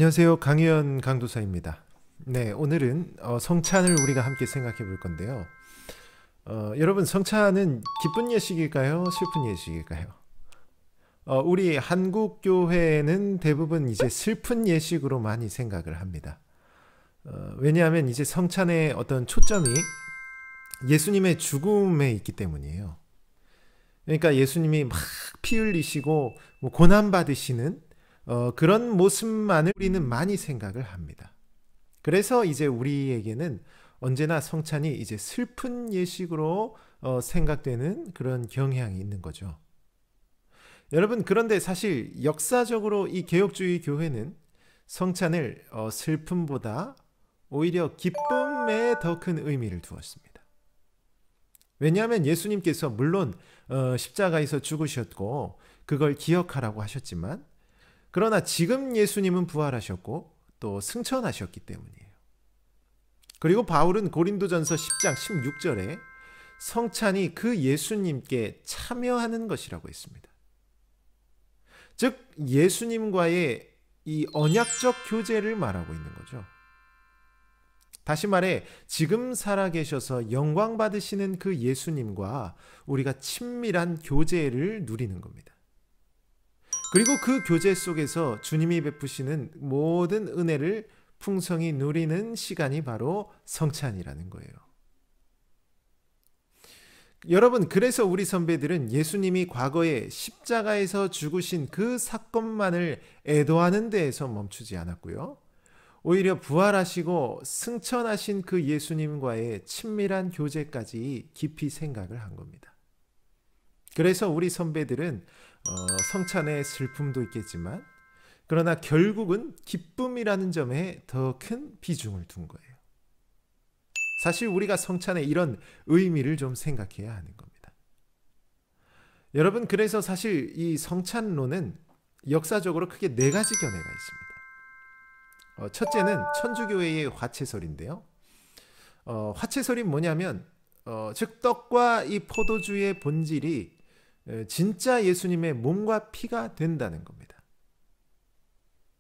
안녕하세요. 강유현 강도사입니다. 네, 오늘은 성찬을 우리가 함께 생각해 볼 건데요. 여러분, 성찬은 기쁜 예식일까요? 슬픈 예식일까요? 우리 한국 교회는 대부분 이제 슬픈 예식으로 많이 생각을 합니다. 왜냐하면 이제 성찬의 어떤 초점이 예수님의 죽음에 있기 때문이에요. 그러니까 예수님이 막 피 흘리시고 고난 받으시는 그런 모습만을 우리는 많이 생각을 합니다. 그래서 이제 우리에게는 언제나 성찬이 이제 슬픈 예식으로 생각되는 그런 경향이 있는 거죠. 여러분, 그런데 사실 역사적으로 이 개혁주의 교회는 성찬을 슬픔보다 오히려 기쁨에 더 큰 의미를 두었습니다. 왜냐하면 예수님께서 물론 십자가에서 죽으셨고 그걸 기억하라고 하셨지만, 그러나 지금 예수님은 부활하셨고 또 승천하셨기 때문이에요. 그리고 바울은 고린도전서 10장 16절에 성찬이 그 예수님께 참여하는 것이라고 했습니다. 즉 예수님과의 이 언약적 교제를 말하고 있는 거죠. 다시 말해 지금 살아계셔서 영광 받으시는 그 예수님과 우리가 친밀한 교제를 누리는 겁니다. 그리고 그 교제 속에서 주님이 베푸시는 모든 은혜를 풍성히 누리는 시간이 바로 성찬이라는 거예요. 여러분, 그래서 우리 선배들은 예수님이 과거에 십자가에서 죽으신 그 사건만을 애도하는 데에서 멈추지 않았고요. 오히려 부활하시고 승천하신 그 예수님과의 친밀한 교제까지 깊이 생각을 한 겁니다. 그래서 우리 선배들은 성찬의 슬픔도 있겠지만, 그러나 결국은 기쁨이라는 점에 더 큰 비중을 둔 거예요. 사실 우리가 성찬의 이런 의미를 좀 생각해야 하는 겁니다. 여러분, 그래서 사실 이 성찬론은 역사적으로 크게 네 가지 견해가 있습니다. 첫째는 천주교회의 화채설인데요. 화채설이 뭐냐면 즉 떡과 이 포도주의 본질이 진짜 예수님의 몸과 피가 된다는 겁니다.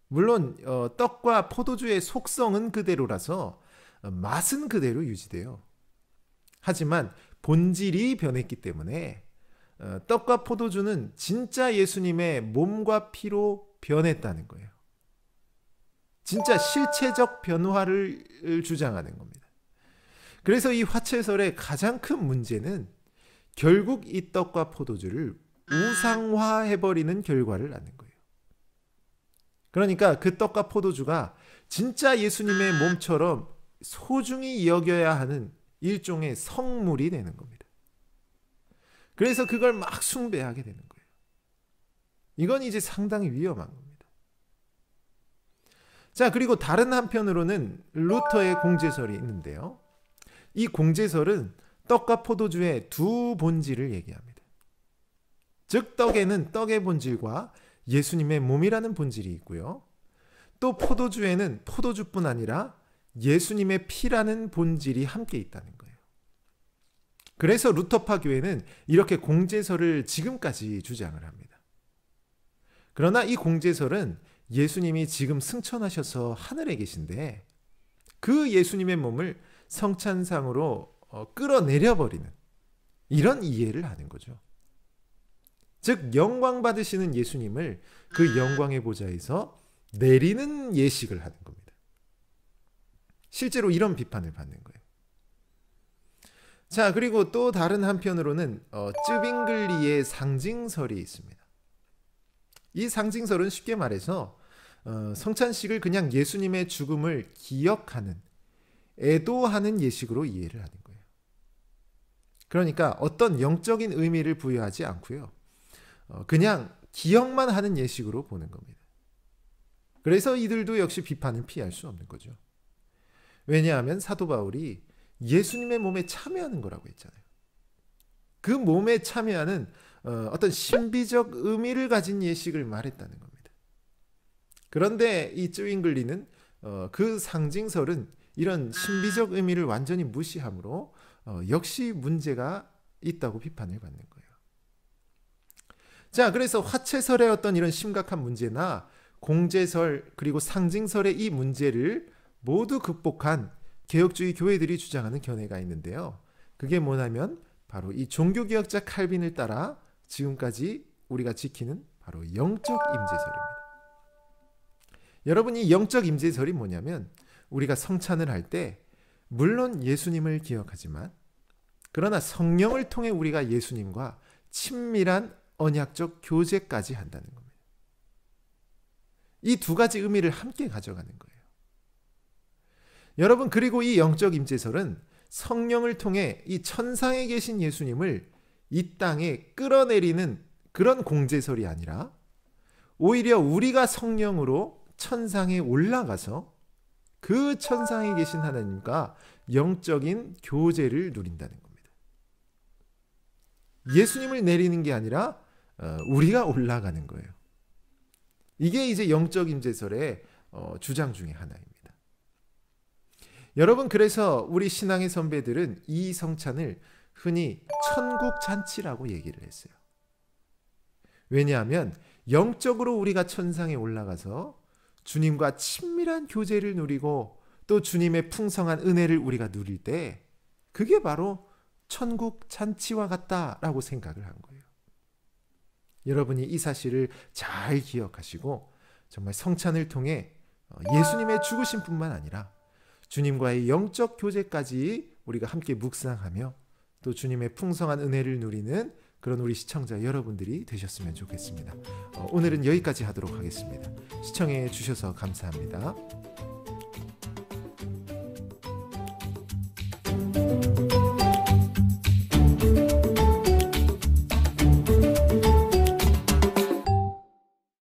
물론 떡과 포도주의 속성은 그대로라서 맛은 그대로 유지돼요. 하지만 본질이 변했기 때문에 떡과 포도주는 진짜 예수님의 몸과 피로 변했다는 거예요. 진짜 실체적 변화를 주장하는 겁니다. 그래서 이 화채설의 가장 큰 문제는 결국 이 떡과 포도주를 우상화해버리는 결과를 낳는 거예요. 그러니까 그 떡과 포도주가 진짜 예수님의 몸처럼 소중히 여겨야 하는 일종의 성물이 되는 겁니다. 그래서 그걸 막 숭배하게 되는 거예요. 이건 이제 상당히 위험한 겁니다. 자, 그리고 다른 한편으로는 루터의 공제설이 있는데요. 이 공제설은 떡과 포도주의 두 본질을 얘기합니다. 즉 떡에는 떡의 본질과 예수님의 몸이라는 본질이 있고요. 또 포도주에는 포도주뿐 아니라 예수님의 피라는 본질이 함께 있다는 거예요. 그래서 루터파 교회는 이렇게 공제설을 지금까지 주장을 합니다. 그러나 이 공제설은 예수님이 지금 승천하셔서 하늘에 계신데 그 예수님의 몸을 성찬상으로 끌어내려버리는 이런 이해를 하는 거죠. 즉 영광 받으시는 예수님을 그 영광의 보좌에서 내리는 예식을 하는 겁니다. 실제로 이런 비판을 받는 거예요. 자, 그리고 또 다른 한편으로는 쯔빙글리의 상징설이 있습니다. 이 상징설은 쉽게 말해서 성찬식을 그냥 예수님의 죽음을 기억하는, 애도하는 예식으로 이해를 하는 거예요. 그러니까 어떤 영적인 의미를 부여하지 않고요. 그냥 기억만 하는 예식으로 보는 겁니다. 그래서 이들도 역시 비판을 피할 수 없는 거죠. 왜냐하면 사도 바울이 예수님의 몸에 참여하는 거라고 했잖아요. 그 몸에 참여하는 어떤 신비적 의미를 가진 예식을 말했다는 겁니다. 그런데 이 쯔윙글리는 그 상징설은 이런 신비적 의미를 완전히 무시하므로 역시 문제가 있다고 비판을 받는 거예요. 자, 그래서 화채설의 어떤 이런 심각한 문제나 공제설 그리고 상징설의 이 문제를 모두 극복한 개혁주의 교회들이 주장하는 견해가 있는데요. 그게 뭐냐면 바로 이 종교개혁자 칼빈을 따라 지금까지 우리가 지키는 바로 영적 임재설입니다. 여러분, 이 영적 임재설이 뭐냐면 우리가 성찬을 할 때 물론 예수님을 기억하지만 그러나 성령을 통해 우리가 예수님과 친밀한 언약적 교제까지 한다는 겁니다. 이 두 가지 의미를 함께 가져가는 거예요. 여러분, 그리고 이 영적 임재설은 성령을 통해 이 천상에 계신 예수님을 이 땅에 끌어내리는 그런 공제설이 아니라 오히려 우리가 성령으로 천상에 올라가서 그 천상에 계신 하나님과 영적인 교제를 누린다는 겁니다. 예수님을 내리는 게 아니라 우리가 올라가는 거예요. 이게 이제 영적 임재설의 주장 중에 하나입니다. 여러분, 그래서 우리 신앙의 선배들은 이 성찬을 흔히 천국 잔치라고 얘기를 했어요. 왜냐하면 영적으로 우리가 천상에 올라가서 주님과 친밀한 교제를 누리고 또 주님의 풍성한 은혜를 우리가 누릴 때 그게 바로 천국 잔치와 같다라고 생각을 한 거예요. 여러분이 이 사실을 잘 기억하시고 정말 성찬을 통해 예수님의 죽으심뿐만 아니라 주님과의 영적 교제까지 우리가 함께 묵상하며 또 주님의 풍성한 은혜를 누리는 그런 우리 시청자 여러분들이 되셨으면 좋겠습니다. 오늘은 여기까지 하도록 하겠습니다. 시청해 주셔서 감사합니다.